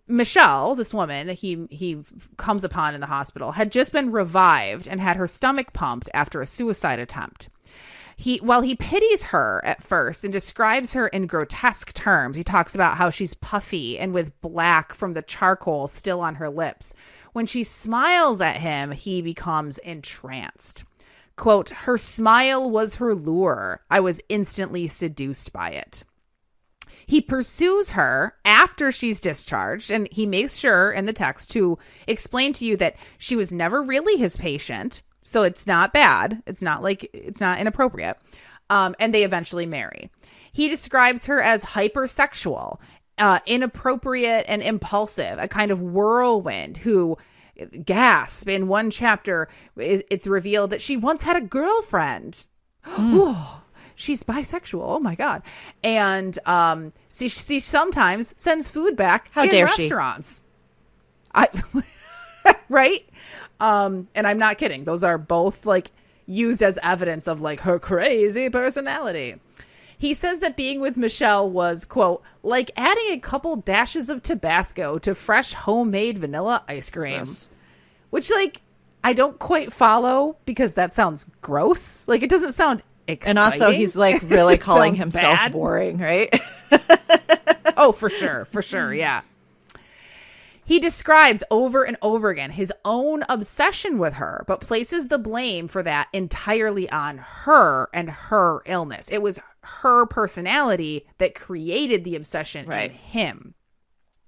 [SPEAKER 2] Michelle, this woman that he comes upon in the hospital, had just been revived and had her stomach pumped after a suicide attempt. While he pities her at first and describes her in grotesque terms, he talks about how she's puffy and with black from the charcoal still on her lips. When she smiles at him, he becomes entranced. Quote, her smile was her lure. I was instantly seduced by it. He pursues her after she's discharged, and he makes sure in the text to explain to you that she was never really his patient. So it's not bad. It's not inappropriate. And they eventually marry. He describes her as hypersexual, inappropriate and impulsive, a kind of whirlwind who, gasp, in one chapter, it's revealed that she once had a girlfriend. Oh, she's bisexual. Oh my God. And she sometimes sends food back in restaurants. Right? And I'm not kidding. Those are both like used as evidence of like her crazy personality. He says that being with Michelle was, quote, like adding a couple dashes of Tabasco to fresh homemade vanilla ice cream. Gross. Which, like, I don't quite follow because that sounds gross. Like, it doesn't sound exciting.
[SPEAKER 3] And also, he's like really calling himself bad. Boring, right?
[SPEAKER 2] Oh, for sure. For sure. Yeah. He describes over and over again his own obsession with her, but places the blame for that entirely on her and her illness. It was her personality that created the obsession in him.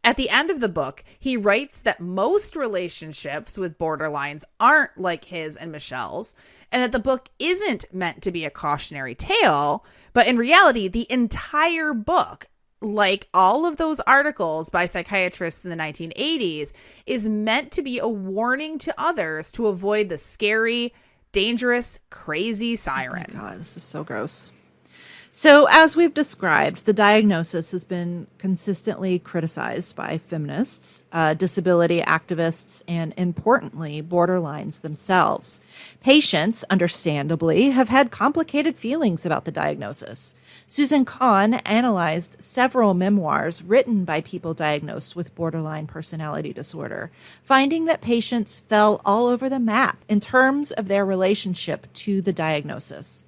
[SPEAKER 2] At the end of the book, he writes that most relationships with borderlines aren't like his and Michelle's, and that the book isn't meant to be a cautionary tale, but in reality, the entire book, like all of those articles by psychiatrists in the 1980s, is meant to be a warning to others to avoid the scary, dangerous, crazy siren.
[SPEAKER 3] Oh my God, this is so gross. So, as we've described, the diagnosis has been consistently criticized by feminists, disability activists, and importantly, borderlines themselves. Patients, understandably, have had complicated feelings about the diagnosis. Susan Kahn analyzed several memoirs written by people diagnosed with borderline personality disorder, finding that patients fell all over the map in terms of their relationship to the diagnosis.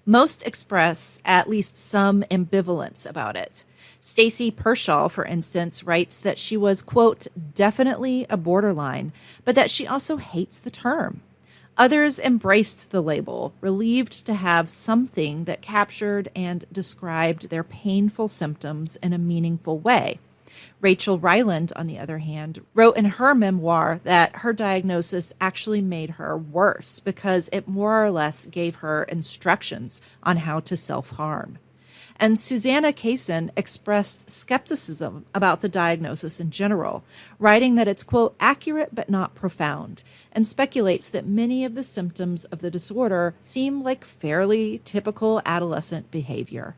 [SPEAKER 3] Most express at least some ambivalence about it. Stacy Pershaw, for instance, writes that she was, quote, definitely a borderline, but that she also hates the term. Others embraced the label, relieved to have something that captured and described their painful symptoms in a meaningful way. Rachel Ryland, on the other hand, wrote in her memoir that her diagnosis actually made her worse because it more or less gave her instructions on how to self-harm. And Susanna Kaysen expressed skepticism about the diagnosis in general, writing that it's, quote, accurate but not profound, and speculates that many of the symptoms of the disorder seem like fairly typical adolescent behavior.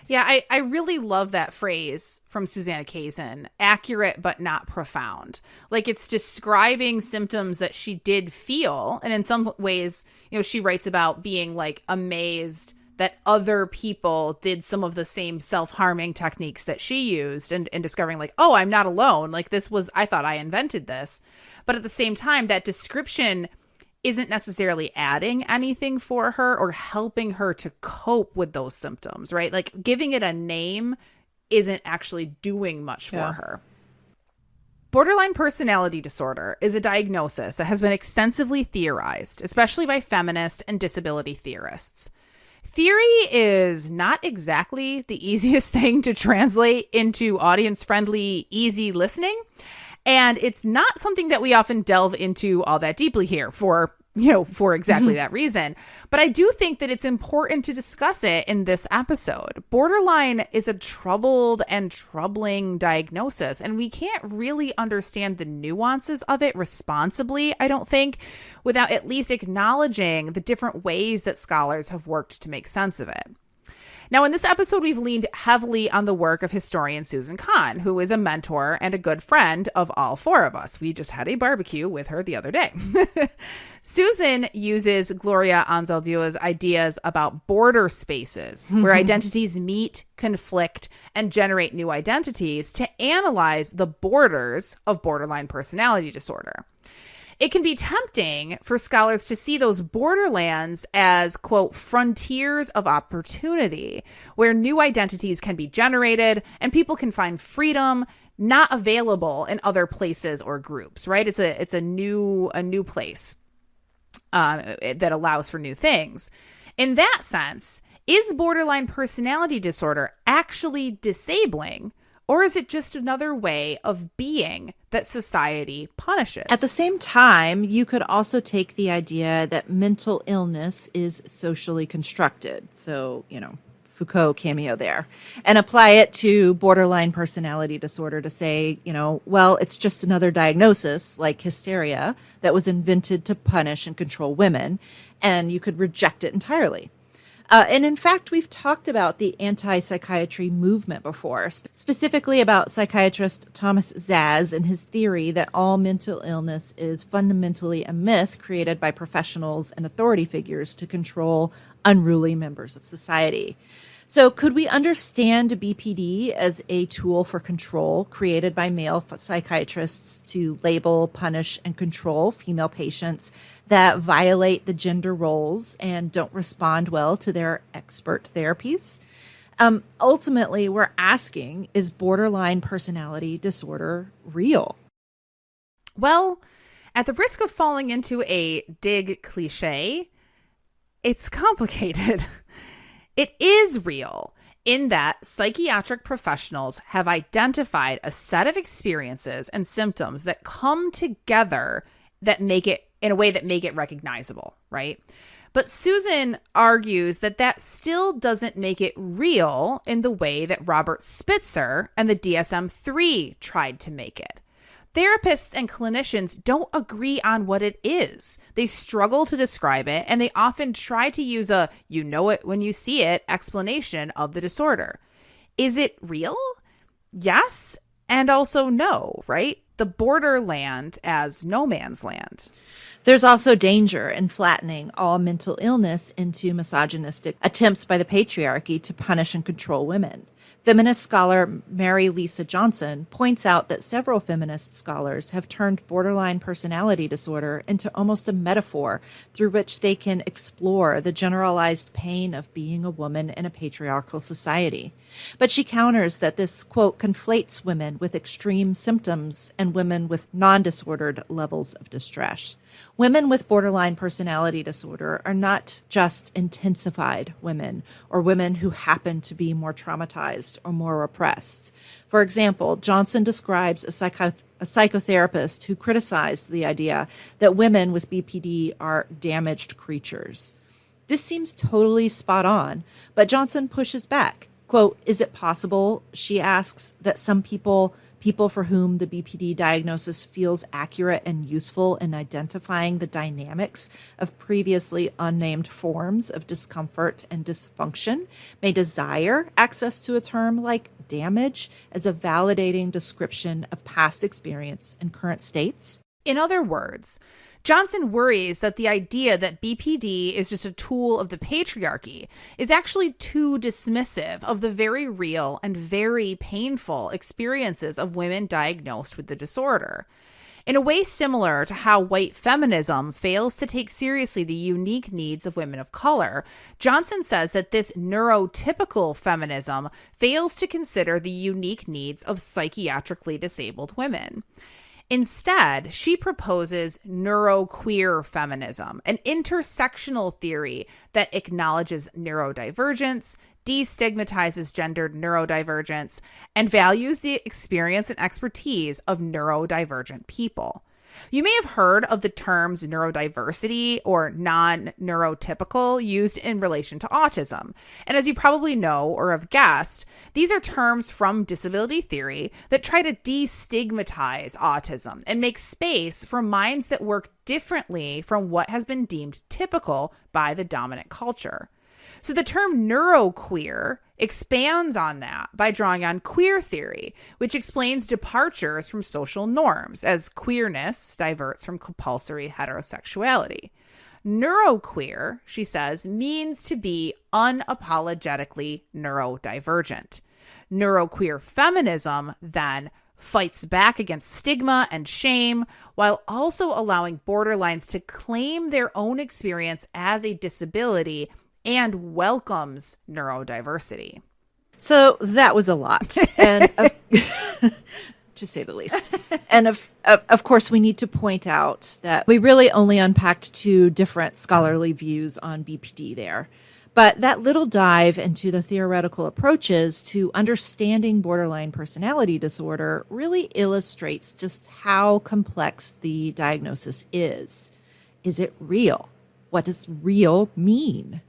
[SPEAKER 2] Yeah, I really love that phrase from Susanna Kaysen, accurate but not profound. Like, it's describing symptoms that she did feel. And in some ways, you know, she writes about being like amazed that other people did some of the same self-harming techniques that she used and discovering like, oh, I'm not alone. Like, I thought I invented this. But at the same time, that description isn't necessarily adding anything for her or helping her to cope with those symptoms, right? Like, giving it a name isn't actually doing much for her. Borderline personality disorder is a diagnosis that has been extensively theorized, especially by feminist and disability theorists. Theory is not exactly the easiest thing to translate into audience-friendly, easy listening. And it's not something that we often delve into all that deeply here for exactly that reason. But I do think that it's important to discuss it in this episode. Borderline is a troubled and troubling diagnosis, and we can't really understand the nuances of it responsibly, I don't think, without at least acknowledging the different ways that scholars have worked to make sense of it. Now, in this episode, we've leaned heavily on the work of historian Susan Kahn, who is a mentor and a good friend of all four of us. We just had a barbecue with her the other day. Susan uses Gloria Anzaldua's ideas about border spaces, where identities meet, conflict, and generate new identities to analyze the borders of borderline personality disorder. It can be tempting for scholars to see those borderlands as, quote, frontiers of opportunity, where new identities can be generated and people can find freedom not available in other places or groups, right? It's a new place that allows for new things. In that sense, is borderline personality disorder actually disabling? Or is it just another way of being that society punishes?
[SPEAKER 3] At the same time, you could also take the idea that mental illness is socially constructed. So, Foucault cameo there, and apply it to borderline personality disorder to say, well, it's just another diagnosis like hysteria that was invented to punish and control women, and you could reject it entirely. And in fact, we've talked about the anti-psychiatry movement before, specifically about psychiatrist Thomas Zaz and his theory that all mental illness is fundamentally a myth created by professionals and authority figures to control unruly members of society. So could we understand BPD as a tool for control created by male psychiatrists to label, punish, and control female patients that violate the gender roles and don't respond well to their expert therapies? Ultimately, we're asking, is borderline personality disorder real?
[SPEAKER 2] Well, at the risk of falling into a dig cliche, it's complicated. It is real in that psychiatric professionals have identified a set of experiences and symptoms that come together that make it in a way that make it recognizable, right? But Susan argues that that still doesn't make it real in the way that Robert Spitzer and the DSM-III tried to make it. Therapists and clinicians don't agree on what it is. They struggle to describe it, and they often try to use a "you know it when you see it" explanation of the disorder. Is it real? Yes, and also no, right? The borderland as no man's land.
[SPEAKER 3] There's also danger in flattening all mental illness into misogynistic attempts by the patriarchy to punish and control women. Feminist scholar Mary Lisa Johnson points out that several feminist scholars have turned borderline personality disorder into almost a metaphor through which they can explore the generalized pain of being a woman in a patriarchal society. But she counters that this, quote, conflates women with extreme symptoms and women with non-disordered levels of distress. Women with borderline personality disorder are not just intensified women or women who happen to be more traumatized or more oppressed. For example, Johnson describes a psychotherapist who criticized the idea that women with BPD are damaged creatures. This seems totally spot on, but Johnson pushes back. Quote, is it possible, she asks, that some people for whom the BPD diagnosis feels accurate and useful in identifying the dynamics of previously unnamed forms of discomfort and dysfunction may desire access to a term like damage as a validating description of past experience and current states?
[SPEAKER 2] In other words, Johnson worries that the idea that BPD is just a tool of the patriarchy is actually too dismissive of the very real and very painful experiences of women diagnosed with the disorder. In a way similar to how white feminism fails to take seriously the unique needs of women of color, Johnson says that this neurotypical feminism fails to consider the unique needs of psychiatrically disabled women. Instead, she proposes neuroqueer feminism, an intersectional theory that acknowledges neurodivergence, destigmatizes gendered neurodivergence, and values the experience and expertise of neurodivergent people. You may have heard of the terms neurodiversity or non-neurotypical used in relation to autism. And as you probably know or have guessed, these are terms from disability theory that try to destigmatize autism and make space for minds that work differently from what has been deemed typical by the dominant culture. So the term neuroqueer expands on that by drawing on queer theory, which explains departures from social norms as queerness diverts from compulsory heterosexuality. Neuroqueer, she says, means to be unapologetically neurodivergent. Neuroqueer feminism, then, fights back against stigma and shame while also allowing borderlines to claim their own experience as a disability and welcomes neurodiversity.
[SPEAKER 3] So that was a lot, and to say the least. And of course, we need to point out that we really only unpacked 2 different scholarly views on BPD there. But that little dive into the theoretical approaches to understanding borderline personality disorder really illustrates just how complex the diagnosis is. Is it real? What does real mean?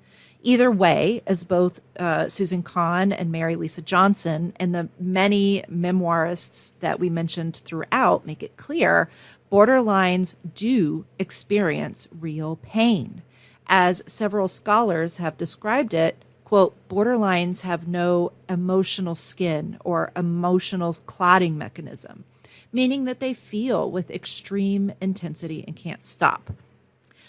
[SPEAKER 3] Either way, as both Susan Kahn and Mary Lisa Johnson and the many memoirists that we mentioned throughout make it clear, borderlines do experience real pain. As several scholars have described it, quote, borderlines have no emotional skin or emotional clotting mechanism, meaning that they feel with extreme intensity and can't stop.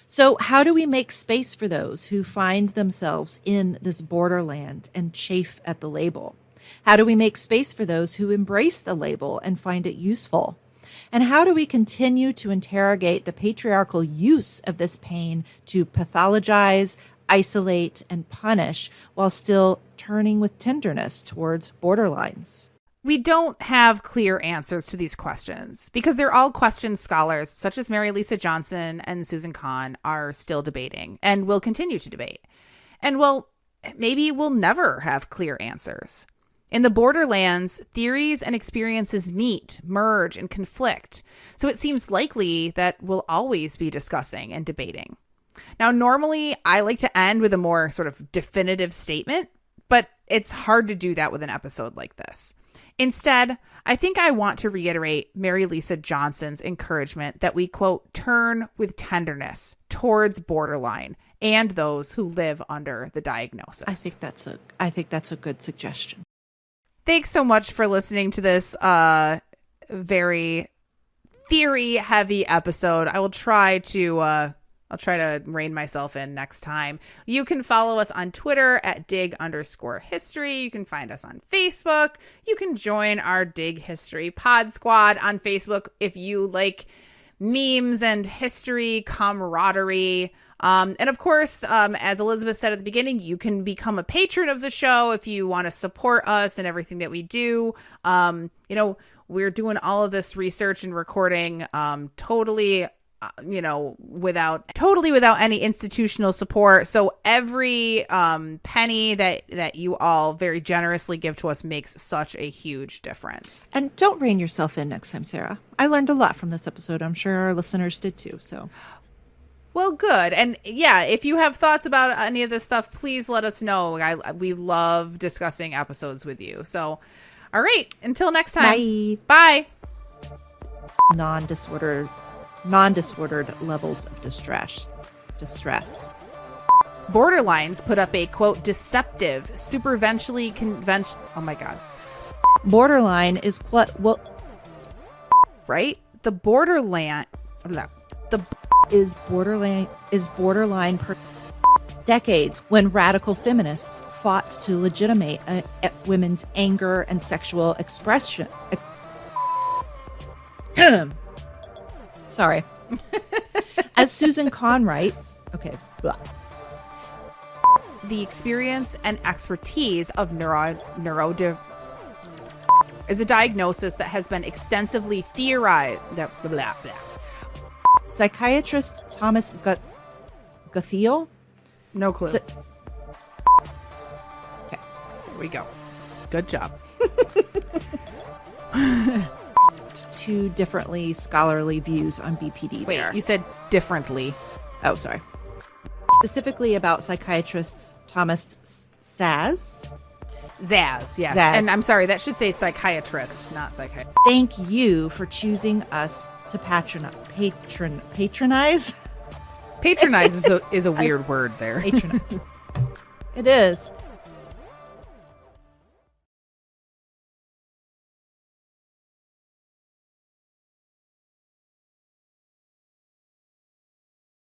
[SPEAKER 3] So how do we make space for those who find themselves in this borderland and chafe at the label? How do we make space for those who embrace the label and find it useful? And how do we continue to interrogate the patriarchal use of this pain to pathologize, isolate, and punish while still turning with tenderness towards borderlines?
[SPEAKER 2] We don't have clear answers to these questions because they're all questions scholars such as Mary Lisa Johnson and Susan Kahn are still debating and will continue to debate. And well, maybe we'll never have clear answers. In the borderlands, theories and experiences meet, merge, and conflict. So it seems likely that we'll always be discussing and debating. Now, normally I like to end with a more sort of definitive statement, but it's hard to do that with an episode like this. Instead, I think I want to reiterate Mary Lisa Johnson's encouragement that we, quote, turn with tenderness towards borderline and those who live under the diagnosis.
[SPEAKER 3] I think that's a good suggestion.
[SPEAKER 2] Thanks so much for listening to this very theory-heavy episode. I will try to rein myself in next time. You can follow us on Twitter at dig_history. You can find us on Facebook. You can join our Dig History Pod Squad on Facebook if you like memes and history camaraderie. And of course, as Elizabeth said at the beginning, you can become a patron of the show if you want to support us and everything that we do. We're doing all of this research and recording totally without any institutional support. So every penny that you all very generously give to us makes such a huge difference.
[SPEAKER 3] And don't rein yourself in next time, Sarah. I learned a lot from this episode. I'm sure our listeners did too. So.
[SPEAKER 2] Well, good. And yeah, if you have thoughts about any of this stuff, please let us know. We love discussing episodes with you. So, all right. Until next time.
[SPEAKER 3] Bye.
[SPEAKER 2] Bye.
[SPEAKER 3] Non-disordered levels of distress.
[SPEAKER 2] Borderlines put up a, quote, deceptive, superventionally oh my God.
[SPEAKER 3] Borderline is
[SPEAKER 2] right? The borderland.
[SPEAKER 3] Is borderline per decades when radical feminists fought to legitimate women's anger and sexual expression. Sorry. As Susan Kahn writes, okay. Blah.
[SPEAKER 2] The experience and expertise of is a diagnosis that has been extensively theorized. Blah, blah, blah.
[SPEAKER 3] Psychiatrist Thomas Guthiel?
[SPEAKER 2] No clue.
[SPEAKER 3] Okay.
[SPEAKER 2] Here we go. Good job.
[SPEAKER 3] 2 differently scholarly views on BPD.
[SPEAKER 2] Wait,
[SPEAKER 3] there.
[SPEAKER 2] You said differently.
[SPEAKER 3] Oh, sorry. Specifically about psychiatrists Thomas Zaz,
[SPEAKER 2] yes.
[SPEAKER 3] Zaz.
[SPEAKER 2] And I'm sorry, that should say psychiatrist, not psychiatrist.
[SPEAKER 3] Thank you for choosing us to patronize.
[SPEAKER 2] Patronize is a weird word there.
[SPEAKER 3] Patronize. It is.